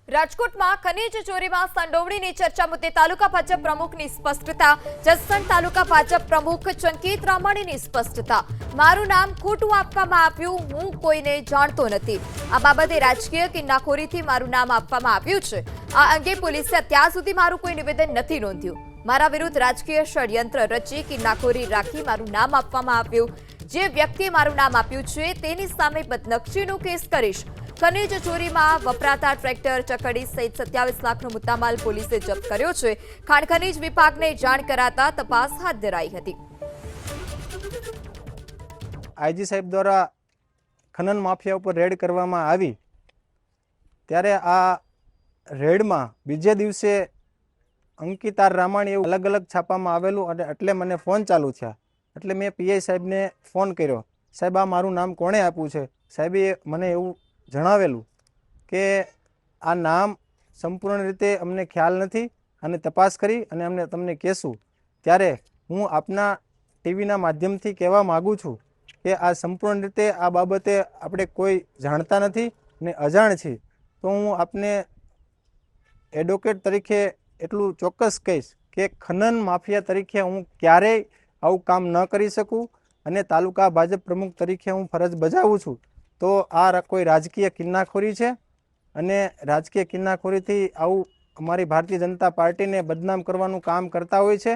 રાજકોટમાં ખનીજ ચોરીમાં સંડોવણીની ચર્ચા મુદ્દે તાલુકા ભાજપ પ્રમુખની સ્પષ્ટતા. જસદણ તાલુકા ભાજપ પ્રમુખ ચંકિત રામાણીની સ્પષ્ટતા. મારું નામ ખોટું આપવામાં આવ્યું, હું કોઈને જાણતો નથી. આ બાબતે રાજકીય કિન્નાખોરીથી મારું નામ આપવામાં આવ્યું છે. આ અંગે પોલીસે અત્યાર સુધી મારું કોઈ નિવેદન નથી નોંધ્યું. મારા વિરુદ્ધ રાજકીય ષડયંત્ર રચી કિન્નાખોરી રાખી મારું નામ આપવામાં આવ્યું. જે વ્યક્તિએ મારું નામ આપ્યું છે તેની સામે બદનક્ષીનો કેસ કરીશ. ખનીજ ચોરીમાં વપરાતા ટ્રેક્ટર, ચકડી સહિત 27 લાખનો મુદ્દામાલ પોલીસે જપ્ત કર્યો છે. ખાણ ખનીજ વિભાગને જાણ કરાતા તપાસ હાથ ધરાઈ હતી. આઈજી સાહેબ દ્વારા ખનન માફિયા ઉપર રેડ કરવામાં આવી ત્યારે આ રેડમાં બીજે દિવસે અંકિતા રામાણી એવું અલગ અલગ છાપામાં આવેલું અને એટલે મને ફોન ચાલુ થયા. એટલે મેં પીઆઈ સાહેબને ફોન કર્યો. સાહેબ, આ મારું નામ કોણે આપ્યું છે? સાહેબે મને એવું જણાવેલું કે આ નામ સંપૂર્ણ રીતે અમને ખ્યાલ નથી અને તપાસ કરી અને અમને તમને કહેશું. ત્યારે હું આપના ટીવીના માધ્યમથી કહેવા માગું છું કે આ સંપૂર્ણ રીતે આ બાબતે આપણે કોઈ જાણતા નથી ને અજાણ છીએ. તો હું આપને એડવોકેટ તરીકે એટલું ચોક્કસ કહીશ કે ખનન માફિયા તરીકે હું ક્યારેય આવું કામ ન કરી શકું અને તાલુકા ભાજપ પ્રમુખ તરીકે હું ફરજ બજાવું છું. તો આ કોઈ રાજકીય કિન્નાખોરી છે અને રાજકીય કિન્નાખોરીથી આવું અમારી ભારતીય જનતા પાર્ટીને બદનામ કરવાનું કામ કરતા હોય છે.